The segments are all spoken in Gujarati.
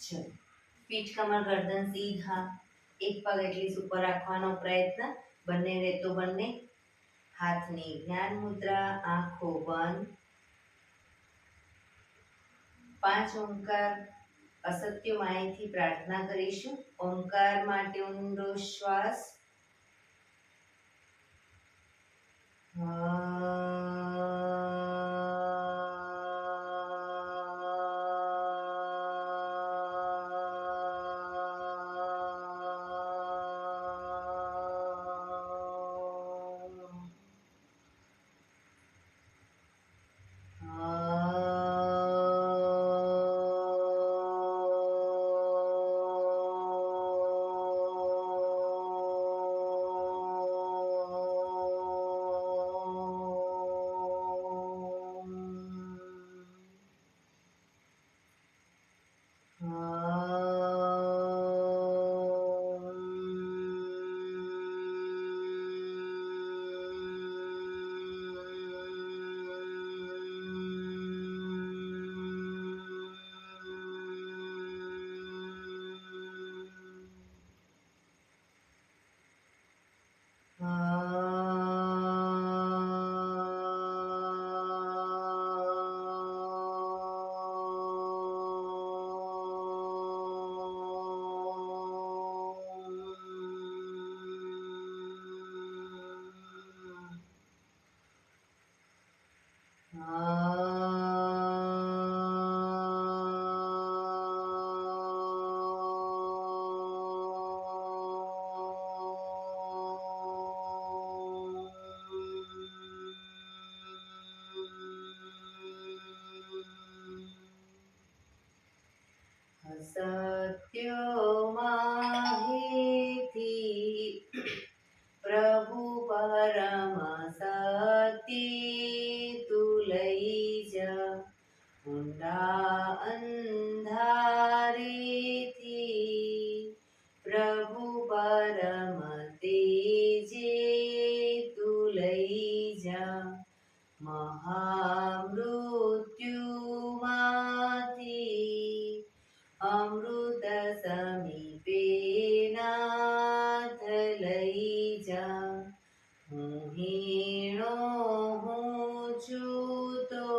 ચલો, પીઠ કમર ગરદન સીધા, એક પગ એટલી ઉપર રાખવાનો પ્રયત્ન, બંને રેતો બંને. હાથની જ્ઞાન મુદ્રા, આંખો બંધ. 5 ઓમકાર અસત્ય માયથી પ્રાર્થના કરીશું. ઓમકાર માટે ઊંડો શ્વાસ. સત્યોમાહિથી પ્રભુ પરમ સત્ય તું લઈ જા, ઊંડા અંધારેથી પ્રભુ પરમ તેજે તું લઈ જા, મહામૃત્યુમાંથી અમૃત સમીપે નાથ લઈ જા. હું હીણો હું છું તો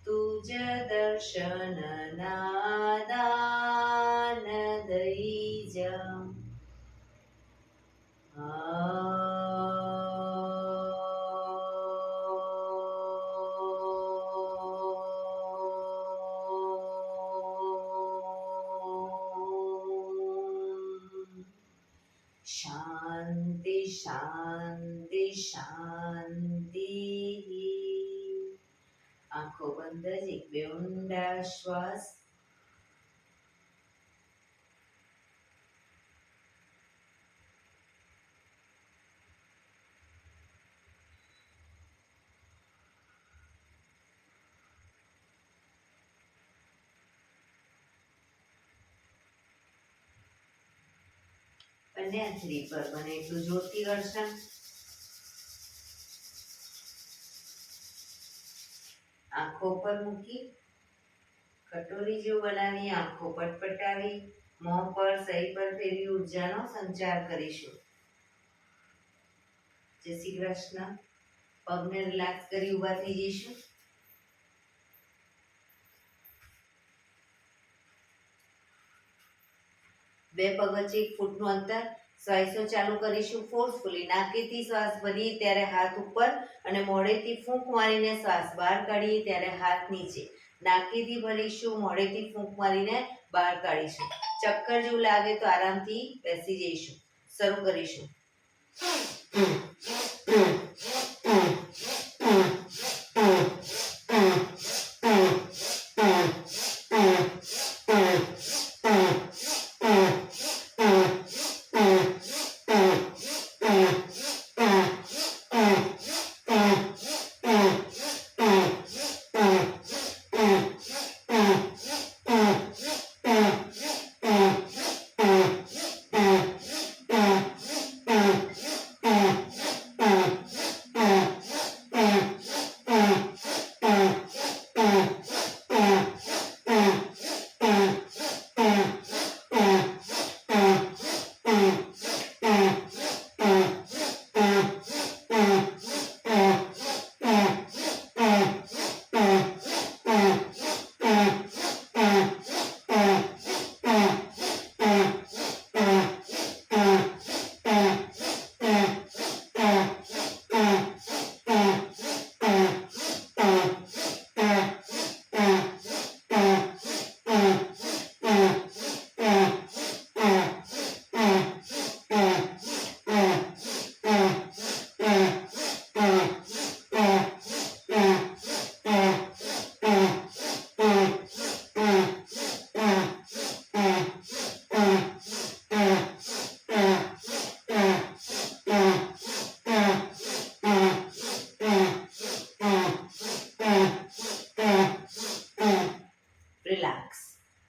તુજ દર્શન ના દાન દઈ જા. શાંતિ શાંતિ શાંતિ. આંખો બંધ જ એક બે ઊંડા શ્વાસ. બંને આંચરી પર બને એટલું જોરથી ઘર્ષણ. આંખો પર મૂકી કટોરી જેવું બનાવી આંખો પટપટાવી મોં પર સહી પર ફેરવી ઉર્જાનો સંચાર કરીશું. જય શ્રી કૃષ્ણ. પગને રિલેક્સ કરી ઊભા થઈ જઈશું. બે પગ વચ્ચે 1 ફૂટનું અંતર. શ્વાસો ચાલુ કરીશું ફોર્સફુલી. નાકેથી શ્વાસ ભરીએ ત્યારે હાથ ઉપર અને મોઢેથી ફૂંક મારીને શ્વાસ બહાર કાઢીએ ત્યારે હાથ નીચે. નાકેથી ભરીશું, મોઢેથી ફૂંક મારીને બહાર કાઢીશું. ચક્કર જેવું લાગે તો આરામથી બેસી જઈશું. શરૂ કરીશું.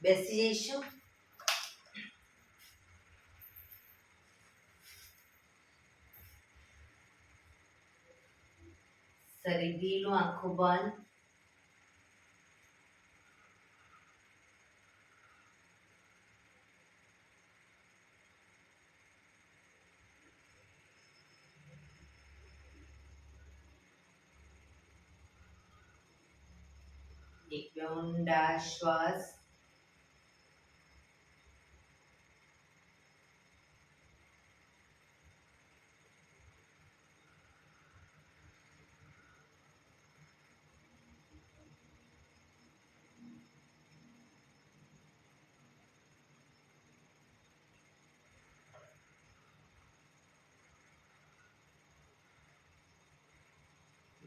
બેસી જઈશું. શરીર ઢીલું, આંખો બંધ. એક બે ઊંડા શ્વાસ.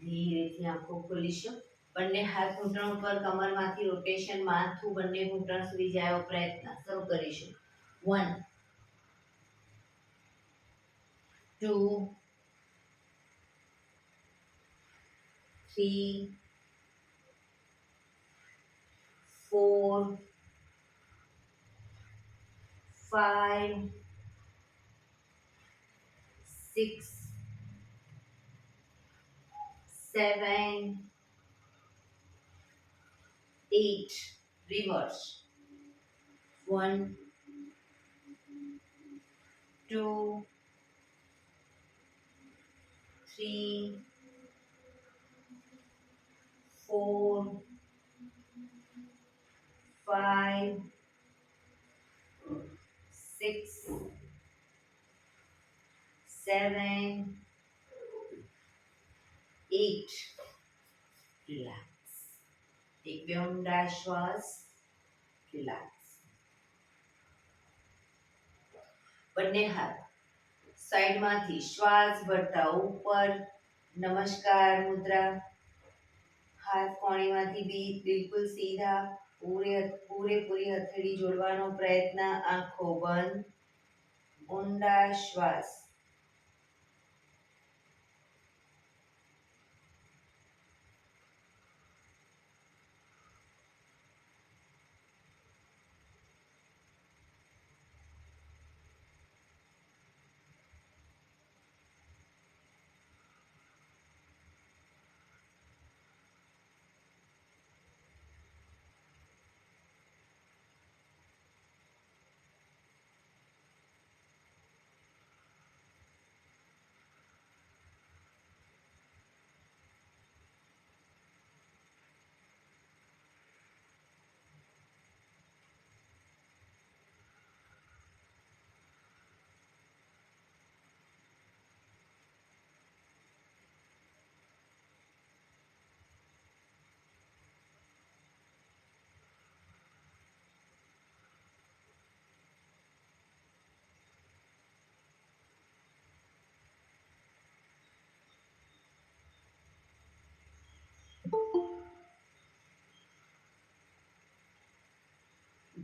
ધીરેથી આંખો ખોલીશું. બંને હાથ ઘૂંટણ ઉપર, કમરમાંથી રોટેશન, માથું બંને ઘૂંટણ સુધી જાય એવો પ્રયત્ન શરૂ કરીશું. 1 2 3 4 5 6 7 8. Reverse. 1 2 3 4 5 6 7 8. Relax. એક બે ઊંડા શ્વાસ. રિલેક્સ. બંને હાથ સાઈડમાંથી શ્વાસ ભરતા ઉપર. નમસ્કાર મુદ્રા. હાથ કોણીમાંથી બિલકુલ સીધા. પૂરેપૂરી હથેળી જોડવાનો પ્રયત્ન. આંખો બંધ. ઊંડા શ્વાસ.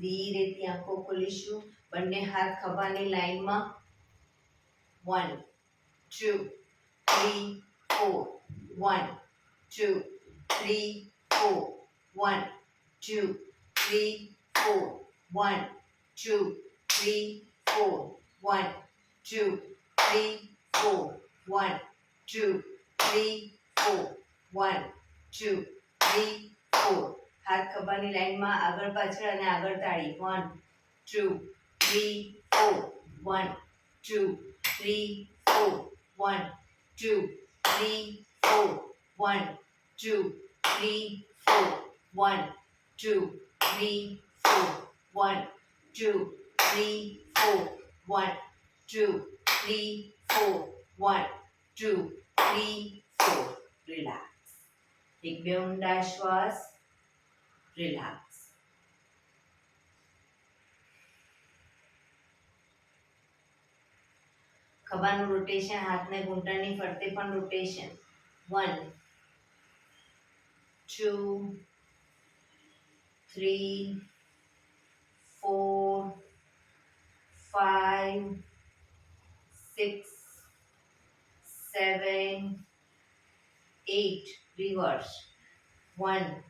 ધીરેથી આંખો ખોલીશું. બંને હાથ ખભાની લાઈનમાં. 1 2 3 4 1 2 3 4 1 2 3 4 1 2 3 4 1 2 3 4 1 2 3 4 1 2 3 4. હાથ ખભાની લાઈનમાં આગળ પાછળ અને આગળ તાળી. 1 2 3 4 1 2 3 4 1 2 3 4 1 2 3 4 1 2 3 4 1 2 3 4 1 2 3 4 1 2 3 4. રિલેક્સ. એક બે ઊંડા શ્વાસ. રિલેક્સ. ખભાનું રોટેશન, હાથને ઘૂંટણની ફરતે પણ રોટેશન. 1 2 3 4 5 6 7 8. Reverse. 1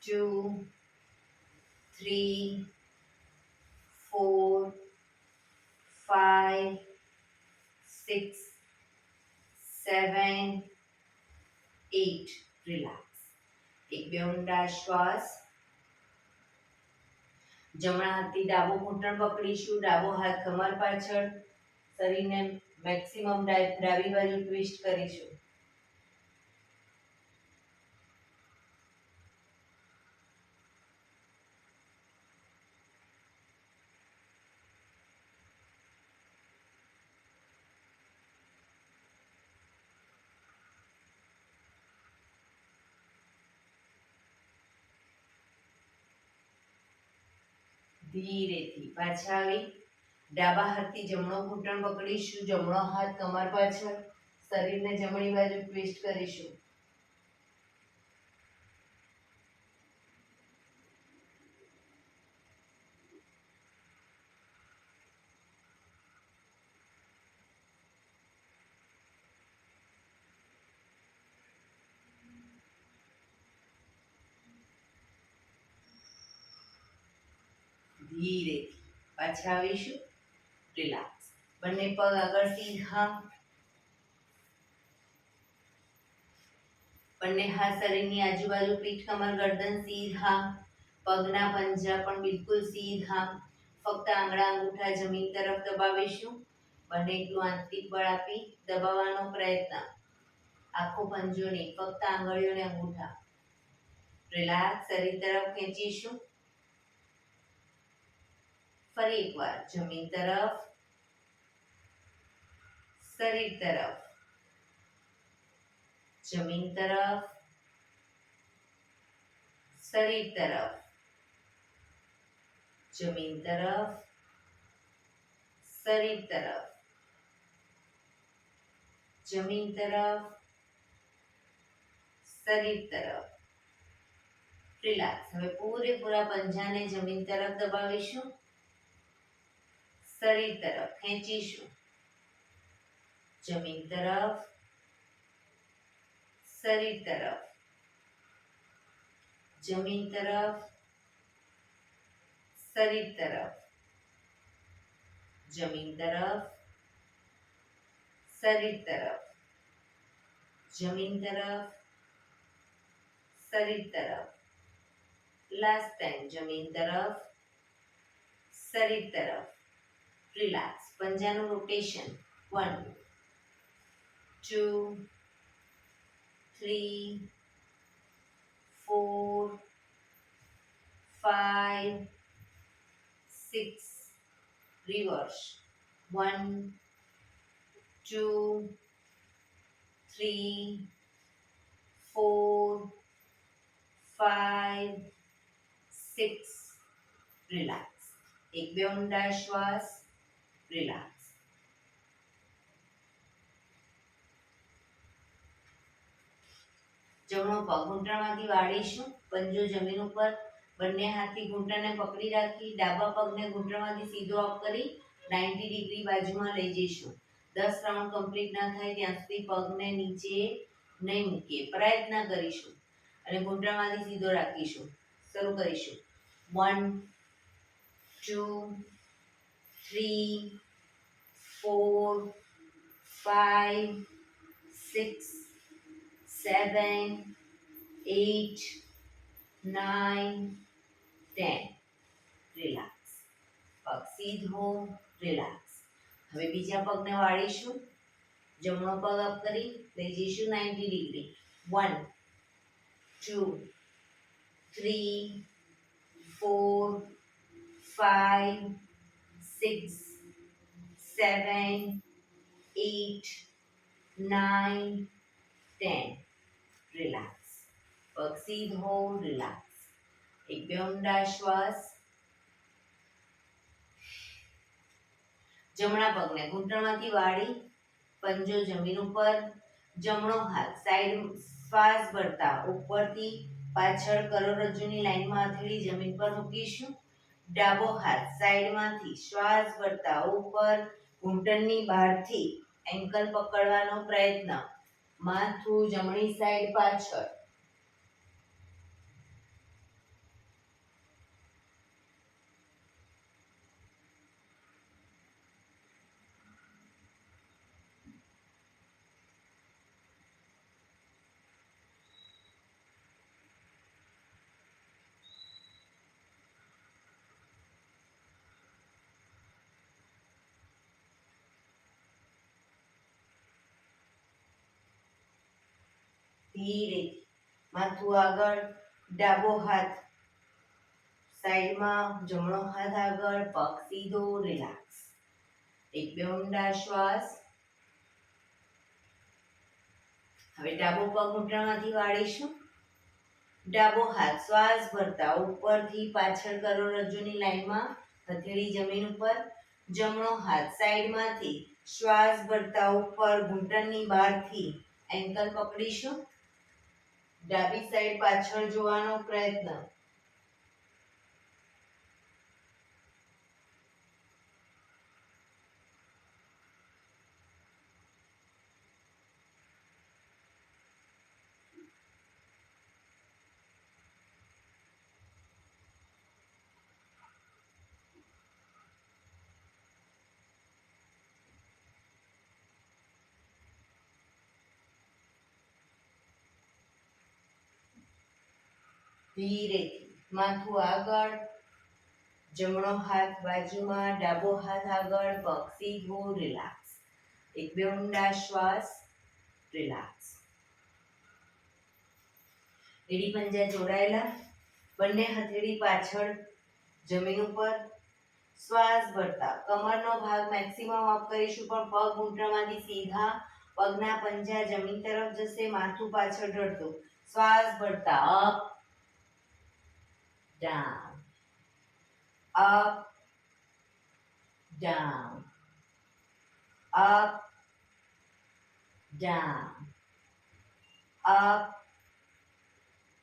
2 3 4 5 6 7 8. રિલેક્સ. એક બે ઊંડા શ્વાસ. જમણા હાથથી ડાબો ઘૂંટણ પકડીશું, ડાબો હાથ કમર પાછળ, શરીરને મેક્સિમમ ડાબી બાજુ ટ્વિસ્ટ કરીશું. ધીરેથી પાછા આવી ડાબા હાથથી જમણો ઘૂંટણ પકડીશું, જમણો હાથ કમર પાછળ, શરીરને જમણી બાજુ ટ્વિસ્ટ કરીશું. ધીરેથી પાછા આવીશું. રિલેક્સ. બંને પગ આગળ સીધા, બંને હાથ શરીરની આજુબાજુ, પીઠ કમર ગરદન સીધા, પગના પંજા પણ બિલકુલ સીધા. ફક્ત આંગળા અંગૂઠા જમીન તરફ દબાવીશું. બંને એટલું આંતરિક બળ આપી દબાવવાનો પ્રયત્ન. આખો પંજો નહીં, ફક્ત આંગળીઓ અને અંગૂઠા. રિલેક્સ. શરીર તરફ ખેંચીશું. ફરી એકવાર જમીન તરફ, શરીર તરફ, જમીન તરફ, શરીર તરફ, જમીન તરફ, શરીર તરફ, જમીન તરફ, શરીર તરફ. રિલેક્સ. હવે પૂરેપૂરા પંજાને જમીન તરફ દબાવીશું, શરીર તરફ ખેંચીશું, જમીન તરફ, શરીર તરફ, જમીન તરફ, શરીર તરફ, જમીન તરફ, શરીર તરફ, જમીન તરફ, શરીર તરફ. લાસ્ટ ટાઈમ જમીન તરફ, શરીર તરફ. રિલેક્સ. પંજાનું રોટેશન. 1 2 3 4 5 6. રિવર્સ. 1 2 3 4 5 6. રિલેક્સ. એક બે ઊંડા શ્વાસ. રિલેક્સ. જમણો પગ ઘૂંટણમાંથી વાળીશું, પંજો જમીન ઉપર, બંને હાથથી ઘૂંટણને પકડી રાખી ડાબા પગને ઘૂંટણમાંથી સીધો અપ કરી 90 ડિગ્રી બાજુમાં લઈ જઈશું. 10 રાઉન્ડ કમ્પ્લીટ ના થાય ત્યાં સુધી પગને નીચે નહીં મૂકીએ, પ્રયત્ન કરીશું અને ઘૂંટણમાંથી સીધો રાખીશું. શરૂ કરીશું. 1 2 3 4 5 6 7 8 9 10. રિલેક્સ. પગ સીધો. રિલેક્સ. હવે બીજા પગને વાળીશું, જમણો પગ અપ કરી લઈ જઈશું 90 ડિગ્રી. 1 2 3 4 5 6 7 8 9 10. રિલેક્સ. પગ સીધો. રિલેક્સ. એક બે ઊંડા શ્વાસ. જમણા પગને ઘૂંટણમાંથી વાળી પંજો જમીન ઉપર, જમણો હાથ સાઈડ શ્વાસ ભરતા ઉપરથી પાછળ કરોડરજ્જુની લાઈનમાં હથેળી જમીન પર મૂકીશું. ડાબો હાથ સાઈડમાંથી શ્વાસ ભરતા ઉપર, ઘૂંટણની બહારથી એન્કલ પકડવાનો પ્રયત્ન. માથું જમણી સાઈડ પાછળ. ધીરેથી માથું આગળ, ડાબો હાથ સાઈડમાં, જમણો હાથ આગળ, પગ સીધો, રિલેક્સ. એક બે ઊંડા શ્વાસ. હવે ડાબો પગ ઘૂંટણમાંથી વાળીશું. ડાબો હાથ શ્વાસ ભરતા ઉપરથી પાછળ કરોડરજ્જુની લાઈનમાં, હથેળી જમીન ઉપર. જમણો હાથ સાઈડમાંથી શ્વાસ ભરતા ઉપર ઘૂંટણની બહારથી એન્કલ પકડીશું. ડાબી સાઈડ પાછળ જોવાનો પ્રયત્ન. ધીરેથી માથું આગળ, જમણો હાથ બાજુમાં, ડાબો હાથ આગળ, પગ સીધો, રિલેક્સ. એક બે ઊંડા શ્વાસ. રિલેક્સ. એડી પંજા જોડાયેલા, બંને હથેળી પાછળ જમીન ઉપર. શ્વાસ ભરતા કમરનો ભાગ મેક્સિમમ અપ કરીશું, પણ પગ ઘૂંટણમાંથી સીધા, પગના પંજા જમીન તરફ જશે, માથું પાછળ ઢળતું. શ્વાસ ભરતા up down, up, down, up, down, up,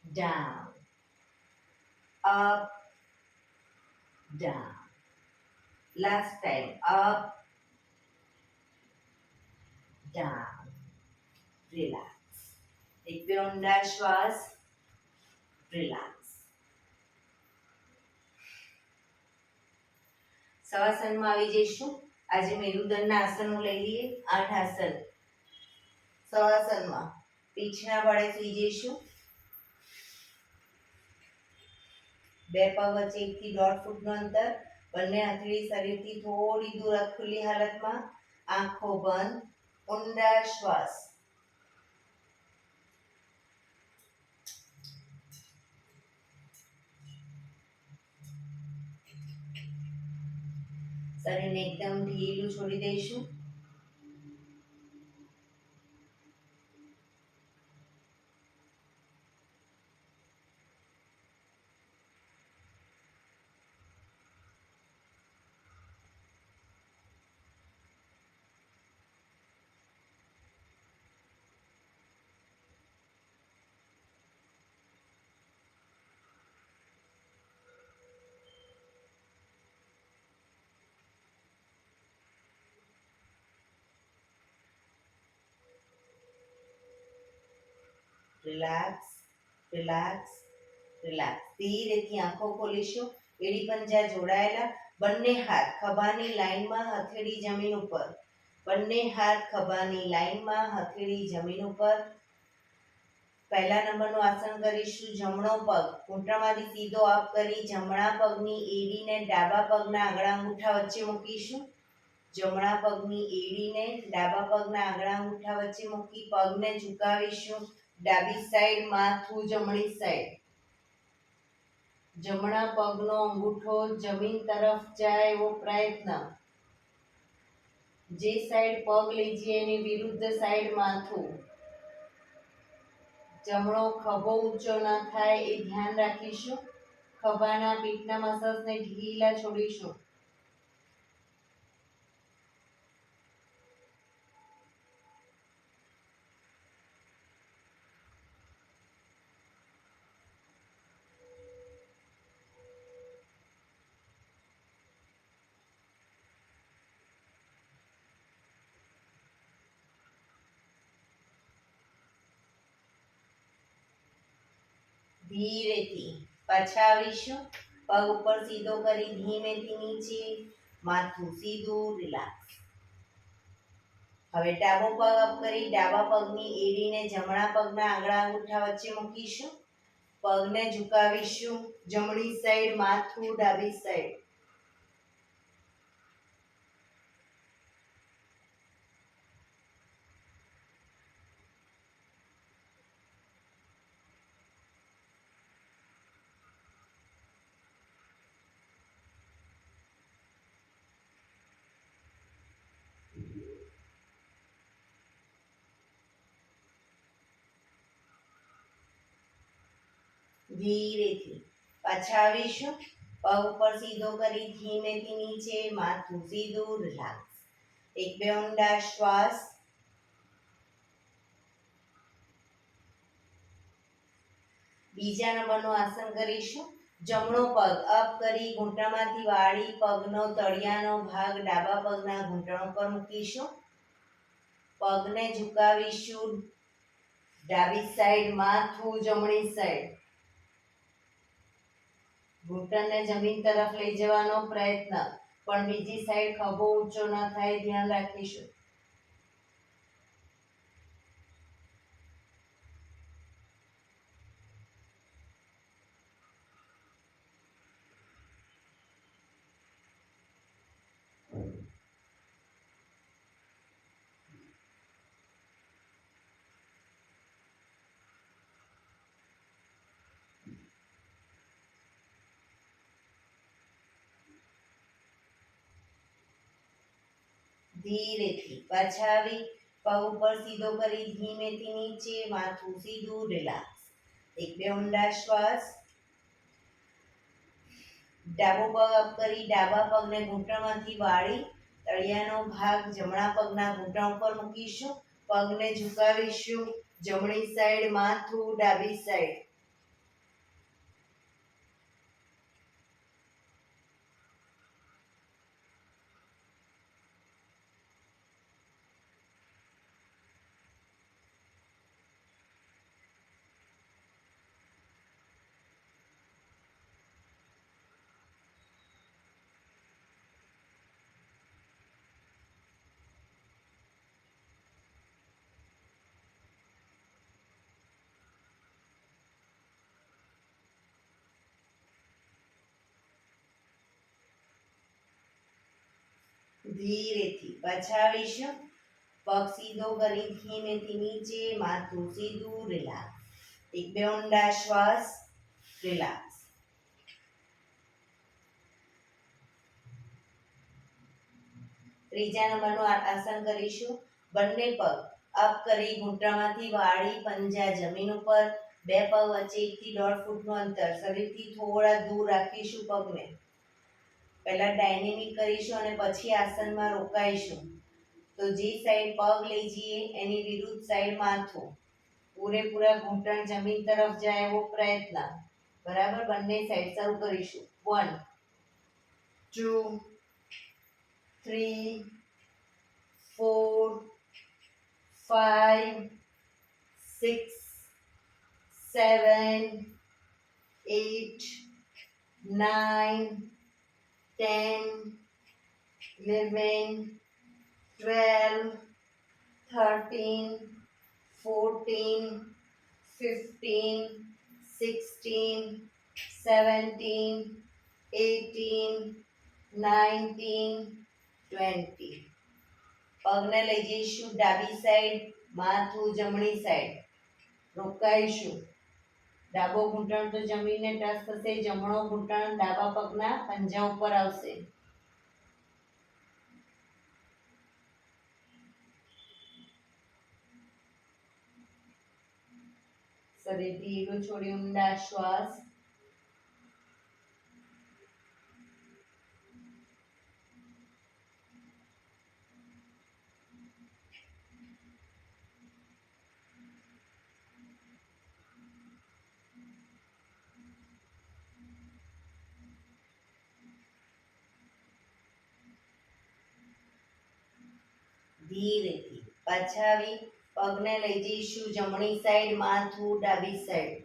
down, up, down. Last time, up, down, relax. એક બે ઊંડા શ્વાસ. relax. શવાસનમાં આવી જઈશું. આજે મેરુદંડના આસનો લઈ લઈએ. 8 આસન. શવાસનમાં પીઠના ભાડે સૂઈ જઈશું. બે પગ વચ્ચે 1 થી 1.5 ફૂટનું અંતર. બંને હથેળી શરીરથી થોડી દૂર ખુલ્લી હાલતમાં. આંખો બંધ. ઊંડા શ્વાસ. શરીરને એકદમ ઢીલું છોડી દઈશું. Relax, relax, relax. ધીરેથી આંખો ખોલીશું. એડી પંજા જોડાયેલા, બંને હાથ ખભાની લાઈનમાં, હથેળી જમીન ઉપર. બંને હાથ ખભાની લાઈનમાં, હથેળી જમીન ઉપર. પહેલા નંબરનું આસન કરીશું. જમણો પગ ઘૂંટણમાંથી સીધો અપ કરી જમણા પગની એડીને ડાબા પગના આંગળા અંગૂઠા વચ્ચે મૂકીશું. જમણા પગની એડીને ડાબા પગના આંગળા અંગૂઠા વચ્ચે મૂકી પગને ઝુકાવીશું. ડાબી સાઈડ માથું, જમણી સાઈડ. જમણા પગનો અંગૂઠો જમીન તરફ જાય એવો પ્રયત્ન. જે સાઈડ પગ લઈ જઈએ એની વિરુદ્ધ સાઈડ માથું. જમણો ખભો ઊંચો ન થાય એ ધ્યાન રાખીશું. ખભાના પીઠના મસલ્સને ઢીલા છોડીશું. ધીરેથી પાછા આવીશું. પગ ઉપર સીધો કરી ધીમેથી નીચે, માથું સીધું, રિલેક્સ. હવે ડાબો પગ અપ કરી ડાબા પગની એડીને જમણા પગના આંગળા અંગૂઠા વચ્ચે મૂકીશું. પગને ઝુકાવીશું. જમણી સાઈડ માથું, ડાબી સાઈડ. ધીરેથી પાછા આવીશું. પગ ઉપર સીધો કરી ધીમેથી નીચે, માથું સીધું, રિલેક્સ. એક બે ઊંડા શ્વાસ. બીજા નંબરનું આસન કરીશું. જમણો પગ અપ કરી ઘૂંટણમાંથી વાળી પગનો તળિયાનો ભાગ ડાબા પગના ઘૂંટણ પર મૂકીશું. પગને ઝુકાવીશું ડાબી સાઈડ, માથું જમણી સાઈડ. ઘૂંટણને જમીન તરફ લઈ જવાનો પ્રયત્ન, પણ બીજી સાઈડ ખભો ઊંચો ન થાય, ધ્યાન રાખીશું. ધીરેથી પાછા આવી પગ ઉપર સીધો કરી ધીમેથી નીચે, માથું સીધું, રિલેક્સ. એક બે ઊંડા શ્વાસ. ડાબો પગ અપ કરી ડાબા પગને ઘૂંટણમાંથી વાળી તળિયાનો ભાગ જમણા પગના ઘૂંટણ ઉપર મૂકીશું. પગને ઝુકાવીશું જમણી સાઈડ, માથું ડાબી સાઈડ. ધીરેથી પાછા આવીશું. પગ સીધો કરી ધીમેથી નીચે, માથું સીધું, રિલેક્સ. એક બે ઊંડા શ્વાસ. રિલેક્સ. ત્રીજા નંબરનું આસન કરીશું. બંને પગ અપ કરી ઘૂંટણમાંથી વાળી પંજા જમીન ઉપર. બે પગ વચ્ચે 1 થી 1.5 ફૂટનું અંતર. શરીરથી થોડા દૂર રાખીશું પગને. પહેલા ડાયનેમિક કરીશું અને પછી આસનમાં રોકાઈશું. તો જે સાઈડ પગ લઈ જઈએ એની વિરુદ્ધ સાઈડ માથું. પૂરેપૂરા ઘૂંટણ જમીન તરફ જાય એવો પ્રયત્ન. બરાબર. બંને સાઈડ શરૂ કરીશું. 1 2 3 4 5 6 7 8 9 10 11 12 13 14 15 16 17 18 19 20. પગને લઈ જઈશું ડાબી સાઈડ, માથું જમણી સાઈડ. રોકાઈશું. ડાબો ઘૂંટણ તો જમીનને ટચ થશે, જમણો ઘૂંટણ ડાબા પગના પંજા ઉપર આવશે. શરીર ધીરું છોડી ઊંડા શ્વાસ. ધીરેથી પાછા આવી પગને લઈ જઈશું જમણી સાઈડ, માથું ડાબી સાઈડ.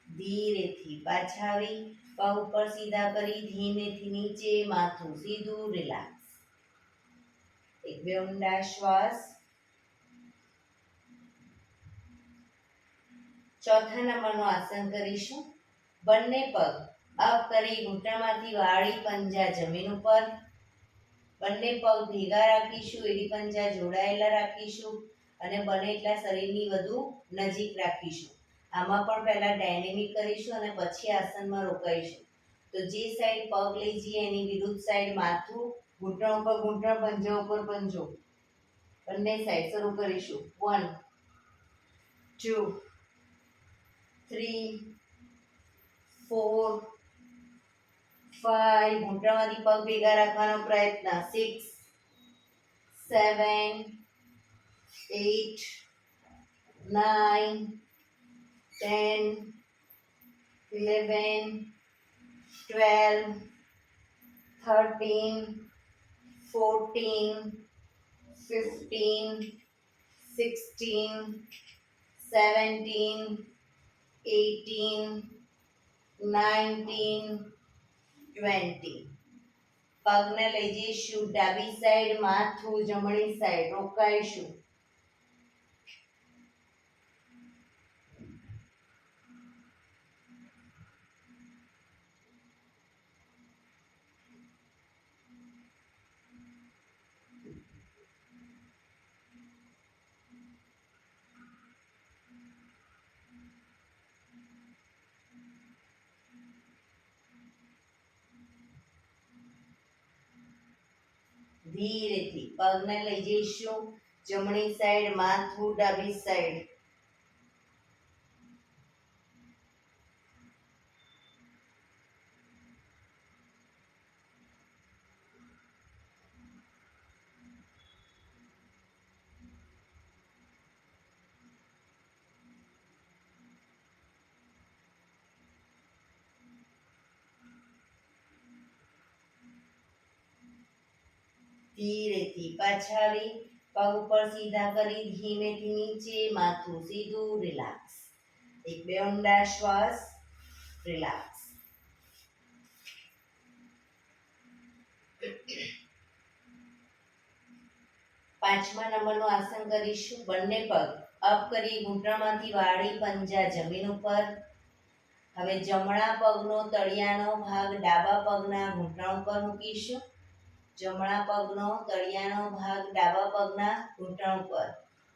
ધીરેથી પાછા આવી પગ ઉપર સીધા કરી ધીમેથી નીચે, માથું સીધું, રિલેક્સ. એક બે ઊંડા શ્વાસ. ચોથા નંબરનું આસન કરીશું. બંને પગ અપ કરી ઘૂંટણમાંથી વાળી પંજા જમીન ઉપર. બંને પગ ભેગા રાખીશું, એડી પંજા જોડાયેલા રાખીશું અને બને એટલા શરીરની વધુ નજીક રાખીશું. આમાં પણ પહેલા ડાયનેમિક કરીશું અને પછી આસનમાં રોકાઈશું. તો જે સાઈડ પગ લઈ જઈએ એની વિરુદ્ધ સાઈડ માથું, ઘૂંટણ ઉપર ઘૂંટણ, પંજા ઉપર પંજો. બંને સાઈડ શરૂ કરીશું. 1 2 3 4 5. ઘૂંટણમાંથી પગ ભેગા રાખવાનો પ્રયત્ન. 6 7 8 9 10 11 12 13 14 15 16 17 18 19 20. પગને લઈ જઈશું ડાબી સાઈડ, માથું જમણી સાઈડ, રોકાઈશું. ધીરેથી પગને લઈ જઈશું જમણી સાઈડ, માથું ડાબી સાઈડ. ધીરેથી પાછા આવી પગ ઉપર સીધા કરી ધીમેથી નીચે, માથું સીધું, રિલેક્સ. એક બે ઊંડા શ્વાસ, રિલેક્સ. પાંચમા નંબરનું આસન કરીશું. બંને પગ અપ કરી ઘૂંટણમાંથી વાળી પંજા જમીન ઉપર. હવે જમણા પગનો તળિયાનો ભાગ ડાબા પગના ઘૂંટણ ઉપર મૂકીશું. જમણા પગનો તળિયાનો ભાગ ડાબા પગના ઘૂંટણ ઉપર.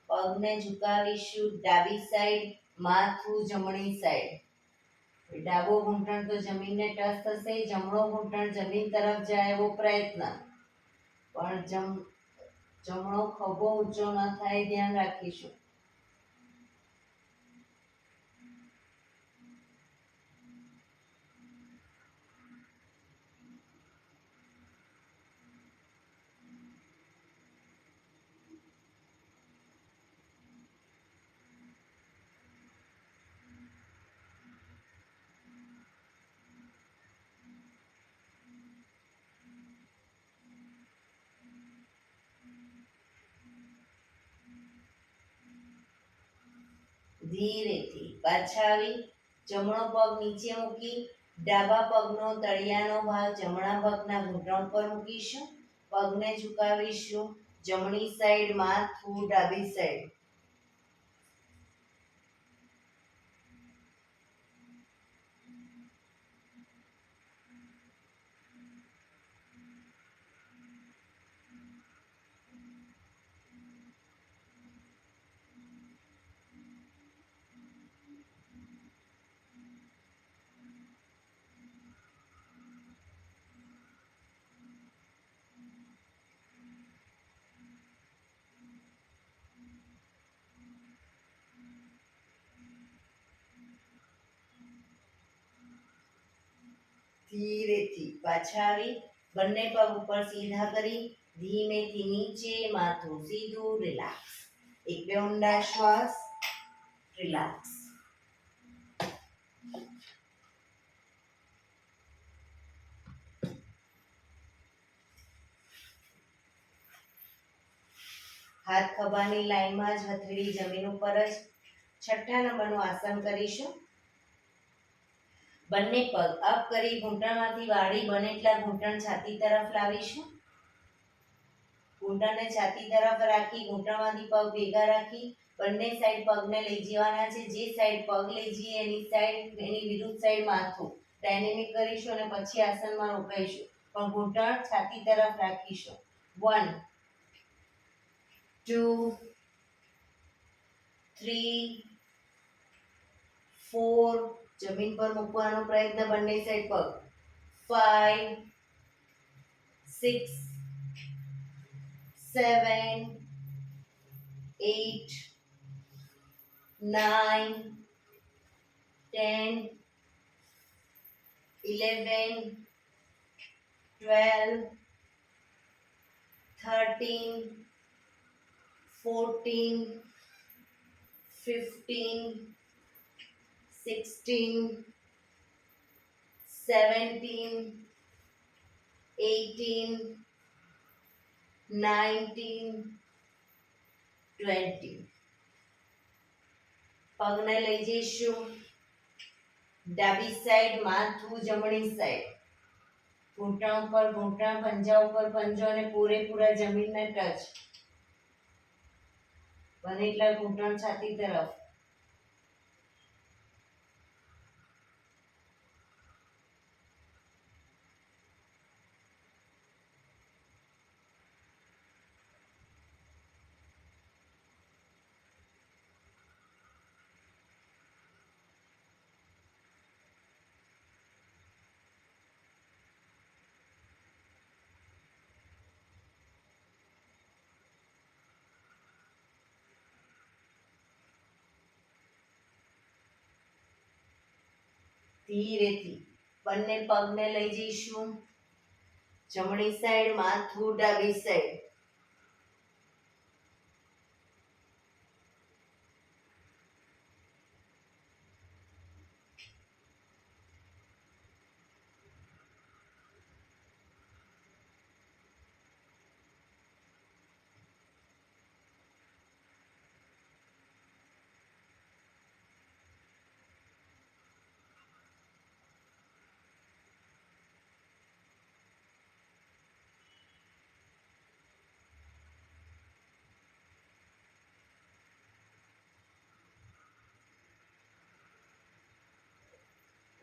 પગને ઝુકાવીશું ડાબી સાઈડ, માથું જમણી સાઈડ. ડાબો ઘૂંટણ તો જમીનને ટચ થશે, જમણો ઘૂંટણ જમીન તરફ જાય એવો પ્રયત્ન. પણ જમણો ખભો ઊંચો ન થાય, ધ્યાન રાખીશું. ધીરેથી પાછા આવી જમણો પગ નીચે મૂકી ડાબા પગનો તળિયાનો ભાગ જમણા પગના ઘૂંટણ પર મૂકીશું. પગને ઝુકાવીશું જમણી સાઈડ, માથું ડાબી સાઈડ. ધીરેથી પાછા આવી બંને પગ ઉપર સીધા કરી ધીમેથી નીચે, માથું સીધું, રિલેક્સ. એક બે ઊંડા શ્વાસ, રિલેક્સ. હાથ ખભાની લાઈનમાં જ, હથેળી જમીન ઉપર જ. છઠ્ઠા નંબરનું આસન કરીશું. બંને પગ અપ કરી ઘૂંટણમાંથી વાળી બને એટલા ઘૂંટણ છાતી તરફ લાવીશું. ઘૂંટણને છાતી તરફ રાખી ઘૂંટણમાંથી પગ ભેગા રાખી બંને સાઈડ પગને લઈ જવાના છે. જે સાઈડ પગ લઈ જઈએ એની વિરુદ્ધ સાઈડ માથું. ડાયનેમિક કરીશું અને પછી આસનમાં રોકાઈશું, પણ ઘૂંટણ છાતી તરફ રાખીશું. 1 2 3 4, જમીન પર મૂકવાનો પ્રયત્ન બંને સાઈડ પગ. 5 6 7 8 9 10 11 12 13 14 15 16 17 18 19 20. પગને લઈ જઈશું ડાબી સાઈડ, માથું જમણી સાઈડ, ઘૂંટણ ઉપર ઘૂંટણ, પંજા ઉપર પંજો અને પૂરેપૂરા જમીનને ટચ. બને એટલા ઘૂંટણ છાતી તરફ. ધીરેથી બંને પગને લઈ જઈશું જમણી સાઈડ, માથું ડાબી સાઈડ.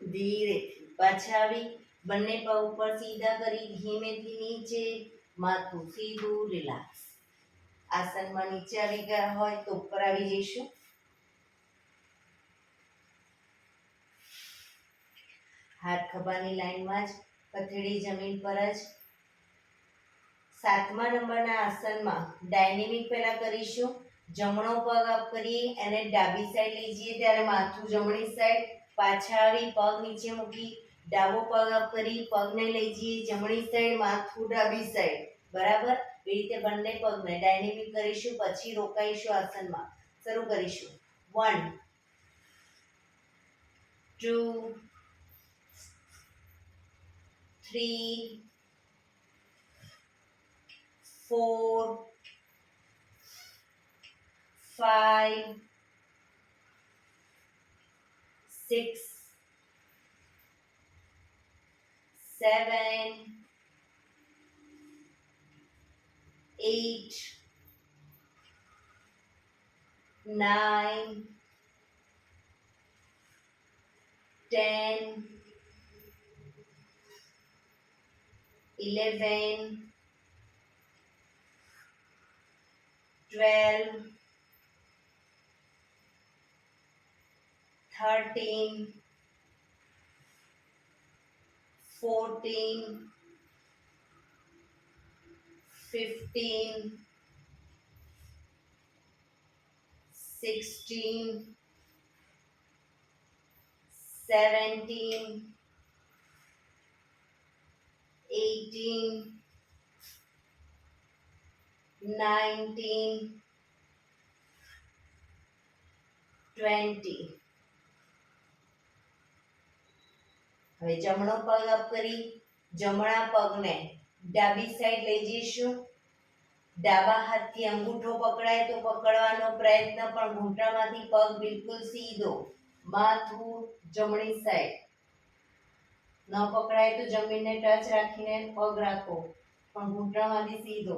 ધીરેથી પાછા આવી બંને પગ ઉપર સીધા કરી ધીમેથી નીચે, માથું સીધું, રિલેક્સ. આસનમાં નીચે આવી ગયા હોય તો ઉપર આવી જઈશું. હાથ ખભાની લાઈનમાં જ, પથેળી જમીન પર જ. 7મા નંબરના આસનમાં ડાયનેમિક પહેલા કરીશું. જમણો પગ અપ કરી અને ડાબી સાઈડ લઈ જઈએ ત્યારે માથું જમણી સાઈડ, પાછા આવી પગ નીચે મૂકી ડાબો પગ અપ કરી પગને લઈ જઈએ જમણી સાઈડ, માથું ડાબી સાઈડ. બરાબર. એ રીતે બંને પગને ડાયનેમિક કરીશું, પછી રોકાઈશું આસનમાં. શરૂ કરીશું. 1 2 3 4 5 6 7 8 9 10 11 12 13 14 15 16 17 18 19 20. હવે જમણો પગ અપ કરી જમણા પગને ડાબી સાઈડ લઈ જઈશું. ડાબા હાથથી અંગૂઠો પકડાય તો પકડવાનો પ્રયત્ન, પણ ઘૂંટણમાંથી પગ બિલકુલ સીધો, માથું જમણી સાઈડ. ન પકડાય તો જમીનને ટચ રાખીને પગ રાખો, પણ ઘૂંટણમાંથી સીધો.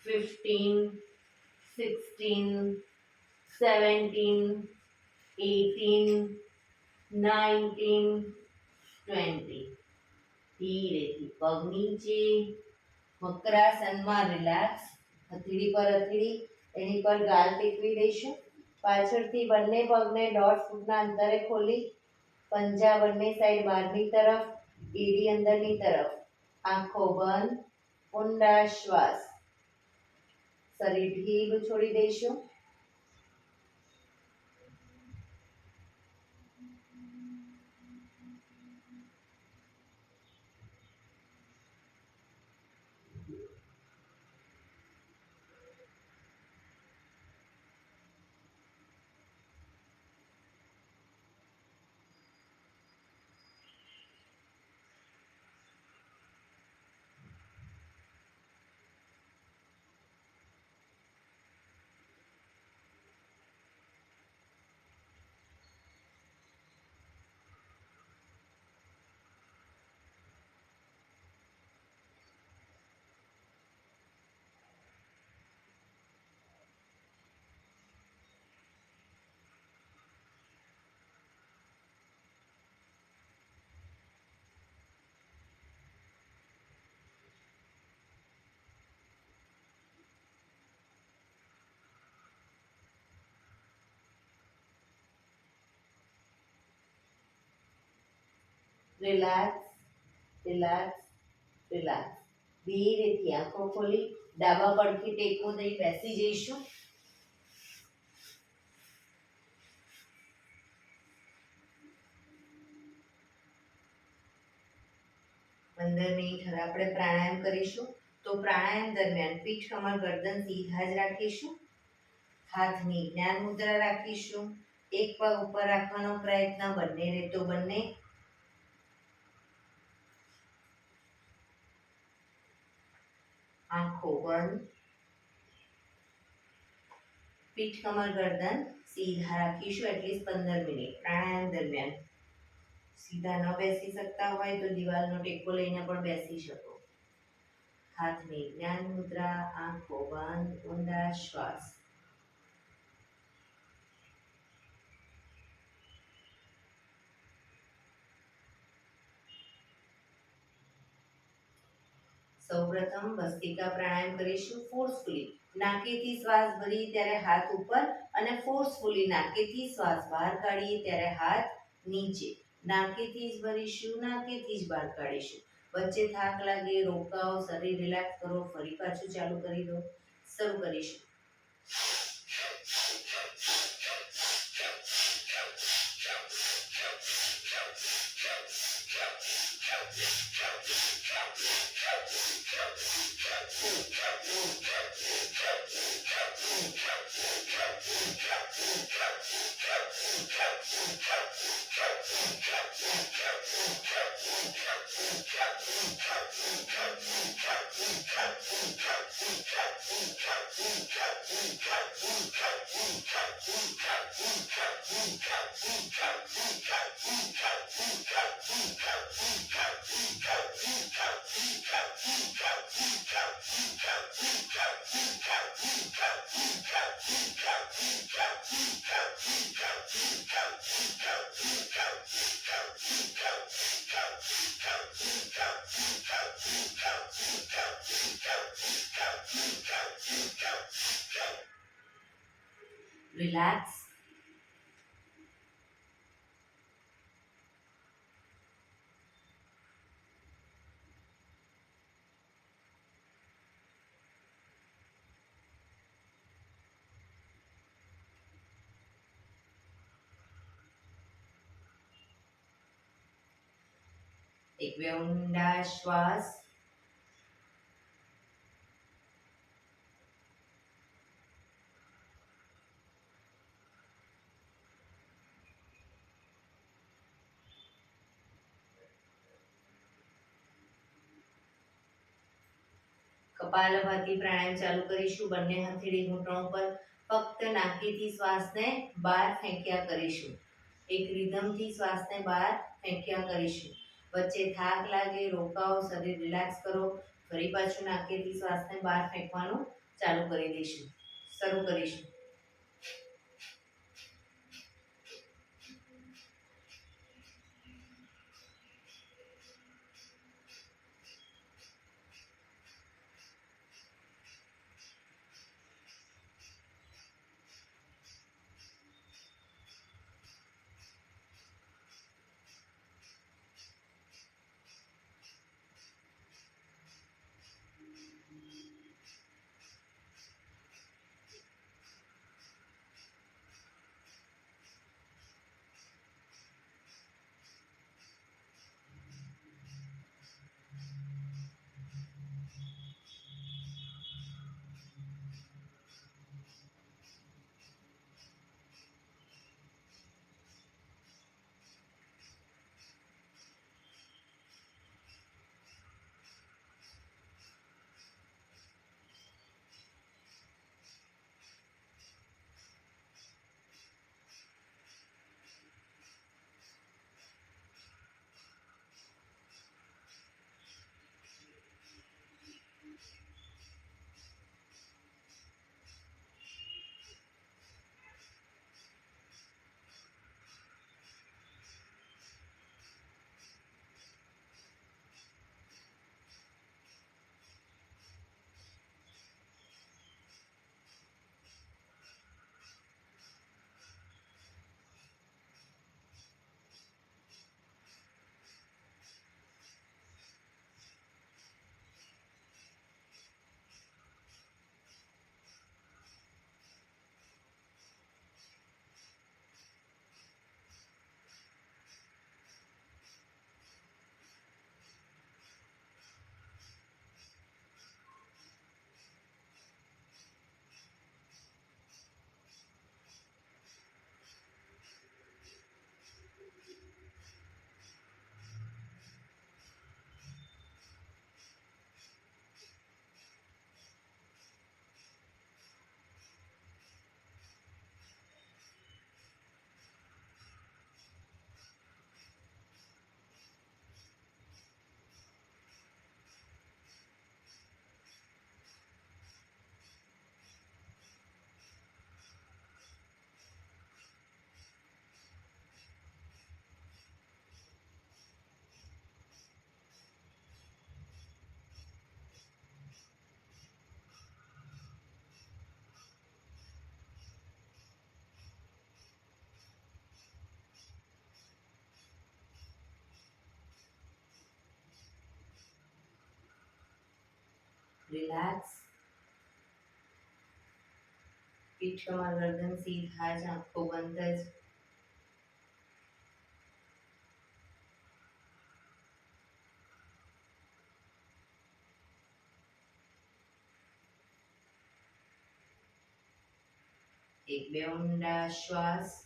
15, 16, 17, 18, 19, 20. ધીરેથી પગ નીચે, વક્રાસનમાં રિલેક્સ. હથેળી પર હથેળી, એની પર ગાલ ટેકવી દઈશું. પાછળથી બંને પગને 1.5 ફૂટના અંતરે ખોલી, પંજા બંને સાઈડ બહારની તરફ, એડી અંદરની તરફ. આંખો બંધ, ઊંડા શ્વાસ. શરીર ઢીલું છોડી દઈશું. Relax, relax, relax. ધીરેથી આંખો ખોલી ડાબા પડખે ટેકો દઈ બેસી જઈશું. 15 મિનિટ હવે આપણે પ્રાણાયામ કરીશું. તો પ્રાણાયામ દરમિયાન પીઠ, કમર, ગરદન સીધા જ રાખીશું. હાથની જ્ઞાન મુદ્રા રાખીશું. એક પગ ઉપર રાખવાનો પ્રયત્ન, બંને રહેતો બંને. આંખો બંધ. પીઠ, કમર, ગરદન સીધા રાખીશું એટલીસ્ટ 15 મિનિટ. પ્રાણાયામ દરમિયાન સીધા ન બેસી શકતા હોય તો દિવાલનો ટેકો લઈને પણ બેસી શકો. હાથની જ્ઞાન મુદ્રા, આંખો બંધ, ઊંડા શ્વાસ. સૌપ્રથમ ભસ્ત્રિકા પ્રાણાયામ કરીશું ફોર્સફુલી. નાકેથી શ્વાસ ભરીએ ત્યારે હાથ ઉપર અને ફોર્સફુલી નાકેથી શ્વાસ બહાર કાઢીએ ત્યારે હાથ નીચે. નાકેથી જ ભરીશું, નાકેથી જ બહાર કાઢીશું. વચ્ચે થાક લાગે, રોકાઓ, શરીર રિલેક્સ કરો, ફરી પાછું ચાલુ કરી દો. શરૂ કરીશું. Relax. એક બે ઊંડા શ્વાસ. કપાલભાતિ પ્રાણાયામ ચાલુ કરીશું. બંને હથેળી ઘૂંટણ પર. ફક્ત નાકીથી શ્વાસને બહાર ફેંક્યા કરીશું. એક રિધમથી શ્વાસને બહાર ફેંક્યા કરીશું. વચ્ચે થાક લાગે, રોકાઓ, શરીર રિલેક્સ કરો. ફરી પાછું નાકેથી શ્વાસને બહાર ફેંકવાનું ચાલુ કરી દઈશું. શરૂ કરીશું. રિલેક્સ. પીઠ કમર ગરદન સીધા જ, આંખો બંધ જ. એક બે ઊંડા શ્વાસ.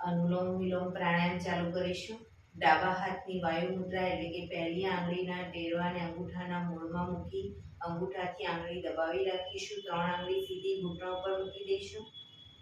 અનુલોમ વિલોમ પ્રાણાયામ ચાલુ કરીશું. ડાબા હાથની વાયુ મુદ્રા એટલે કે પહેલી આંગળીના ટેરવાને અંગૂઠાના મૂળમાં મૂકી અંગૂઠાથી આંગળી દબાવી રાખીશું. 3 આંગળી સીધી ઘૂંટણ ઉપર મૂકી દઈશું.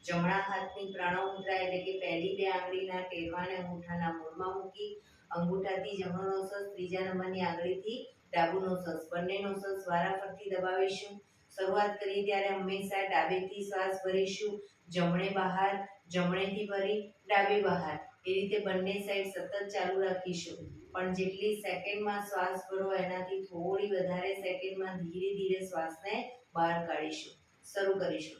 જમણા હાથની પ્રણવ મુદ્રા એટલે કે પહેલી 2 આંગળીના ટેરવાને અંગૂઠાના મૂળમાં મૂકી અંગૂઠાથી જમણો નોસસ, ત્રીજા નંબરની આંગળીથી ડાબુ નોસસ, બંને નોસસ વારાફરતી દબાવીશું. શરૂઆત કરીએ ત્યારે હંમેશા ડાબેથી શ્વાસ ભરીશું, જમણે બહાર, જમણેથી ભરી ડાબે બહાર. એ રીતે બંને સાઈડ સતત ચાલુ રાખીશું. પણ જેટલી સેકન્ડમાં શ્વાસ ભરો એનાથી થોડી વધારે સેકન્ડમાં ધીરે ધીરે શ્વાસને બહાર કાઢીશું. શરૂ કરીશું.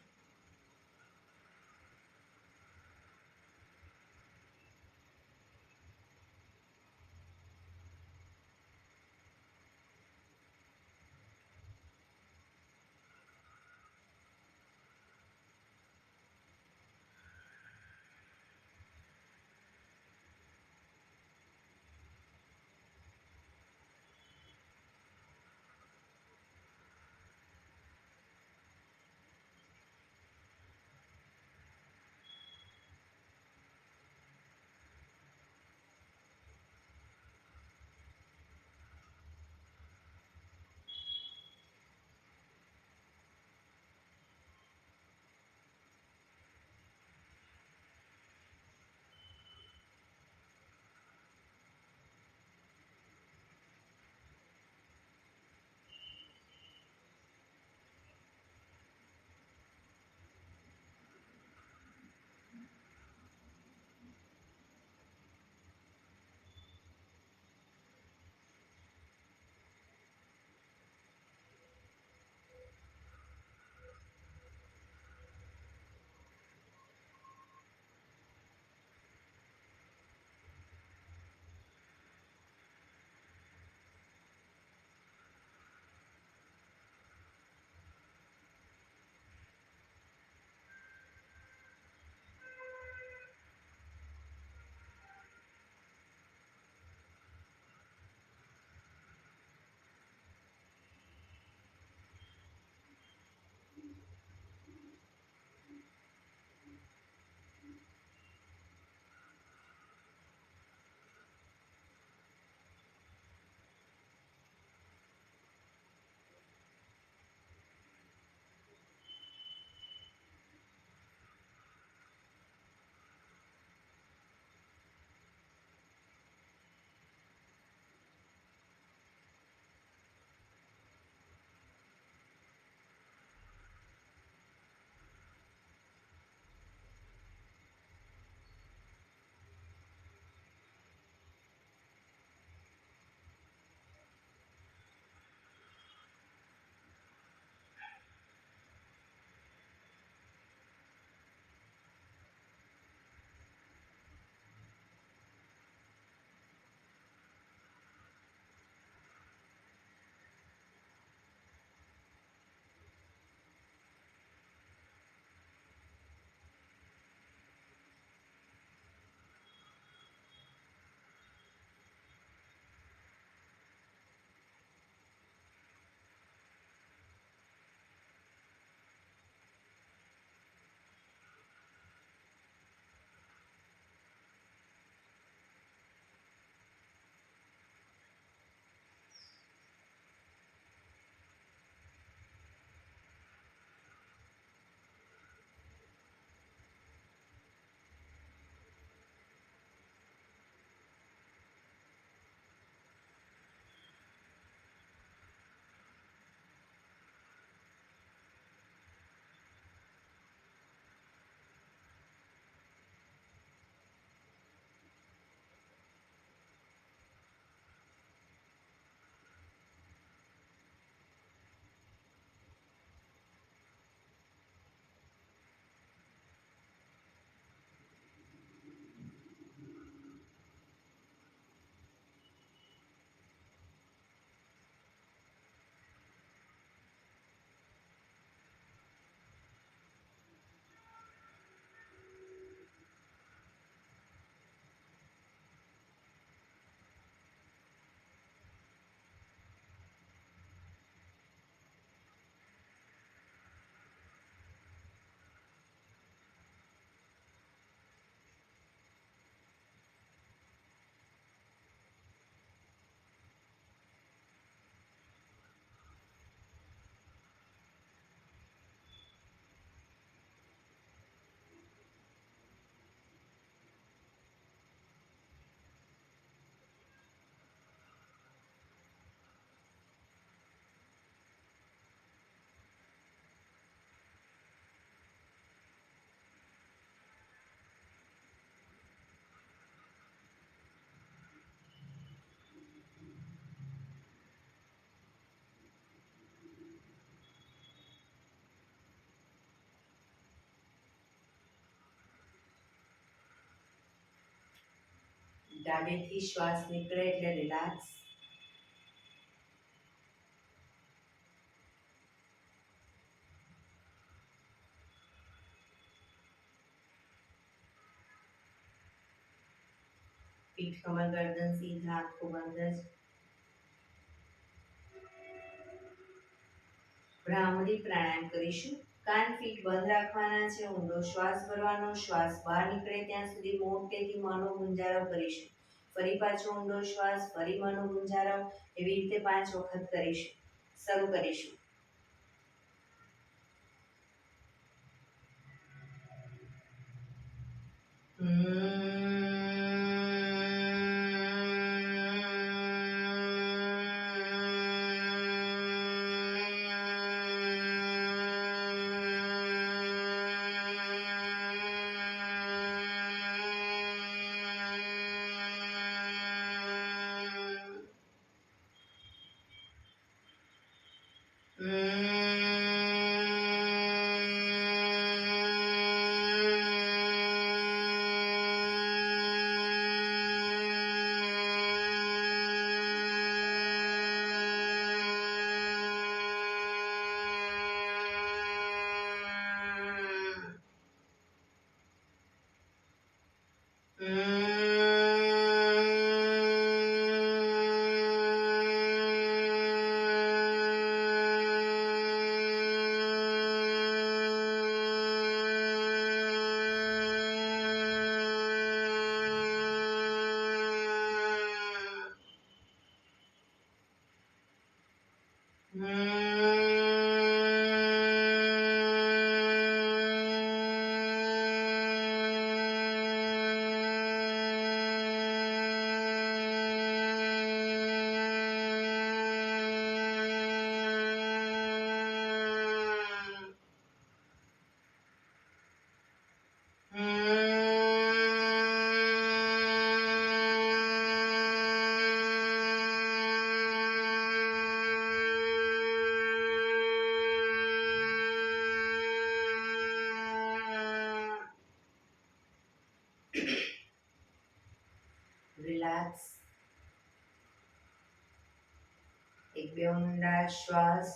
ડાબેથી શ્વાસ નીકળે એટલે રિલેક્સ. પીઠ કમર ગરદન સીધા, આંખો બંધ જ. ભ્રામરી પ્રાણાયામ કરીશું. કાન પીઠ બંધ રાખવાના છે. ઊંડો શ્વાસ ભરવાનો. શ્વાસ બહાર નીકળે ત્યાં સુધી મોટેથી મોંનો ગુંજારો કરીશું. ફરી પાછો ઊંડો શ્વાસ, ફરી મોંનો ગુંજારો. એવી રીતે 5 વખત કરીશું. શરૂ કરીશું. રિલેક્સ. એક બે ઊંડા શ્વાસ.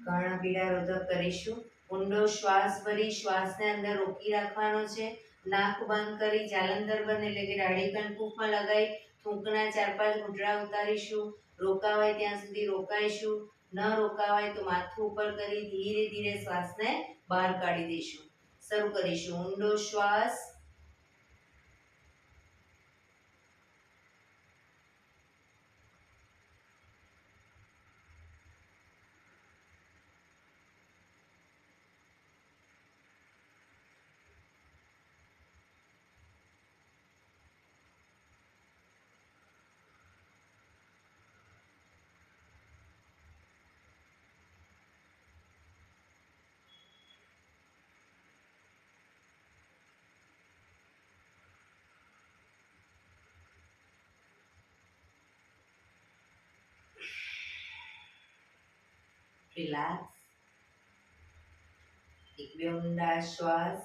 કર્ણપીડા રોધક કરીશું. ઊંડો શ્વાસ ભરી શ્વાસને અંદર રોકી રાખવાનો છે. નાક બંધ કરી જાલંધર બંધ એટલે કે દાઢી કણકુફમાં લગાવી થૂંકના 4-5 ઘૂંટડા ઉતારીશું. રોકાવાય ત્યાં સુધી રોકાઈશું. ન રોકાવાય તો માથું ઉપર કરી ધીરે ધીરે શ્વાસને બહાર કાઢી દઈશું. શરૂ કરીશું. ઊંડો શ્વાસ. રિલેક્સ. એક બે ઊંડા શ્વાસ.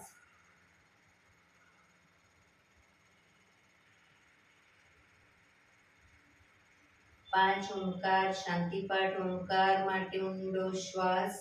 પાંચ ઓમકાર શાંતિપાઠ ઓમકાર માટે ઊંડો શ્વાસ.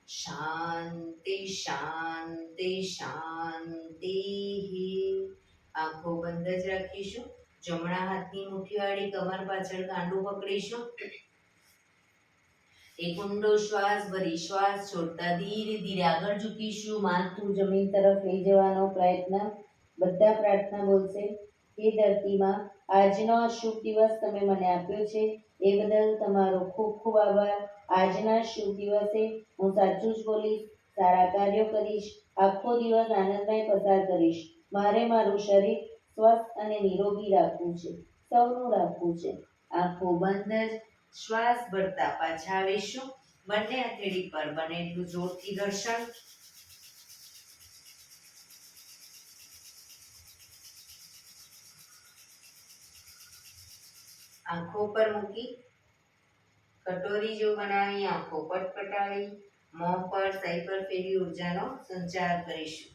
શાંતિ શાંતિ શાંતિ. આંખો બંધ જ રાખીશું. જમણા હાથની મુઠ્ઠીવાળી કમર પાછળ કાંડું પકડીશું. એક ઊંડો શ્વાસ ભરી શ્વાસ છોડતા ધીરે ધીરે આગળ ઝૂકીશું. માથું જમીન તરફ લઈ જવાનો પ્રયત્ન. બધા પ્રાર્થના બોલશે. હે ધરતીમાં, આજનો આ શુભ દિવસ તમે મને આપ્યો છે એ બદલ તમારો ખૂબ ખૂબ આભાર. આજના શુભ દિવસે હું સાચું જ બોલીશ, સારા કાર્યો કરીશ, આખો દિવસ આનંદમય પસાર કરીશ. મારે મારું શરીર સ્વસ્થ અને નિરોગી રાખવું છે, સૌનું રાખવું છે. આંખો બંધ જ શ્વાસ ભરતા પાછા આવીશું. બંને હથેળી પર બને એટલું જોરથી ઘર્ષણ. આંખો પર મૂકી કટોરી જો બનાવી આંખો પટપટાવી મોં પર સહી પર ફેરી ઉર્જાનો સંચાર કરીશું.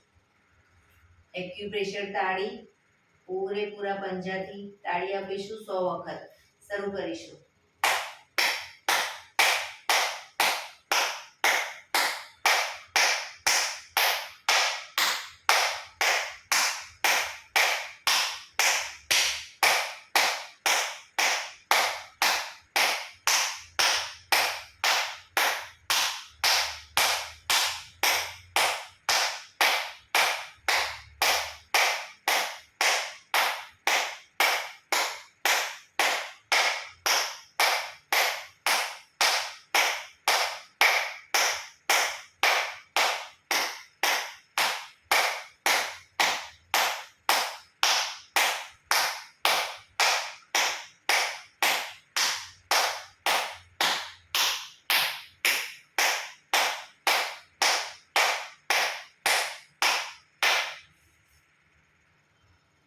એક્યુપ્રેશર તાળી પૂરેપૂરા પંજાથી તાળી આપીશું 100 વખત. શરૂ કરીશું.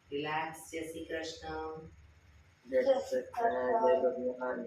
રિલેક્સ. જય શ્રી કૃષ્ણ. જય શ્રી કૃષ્ણ. જય ભગવાન.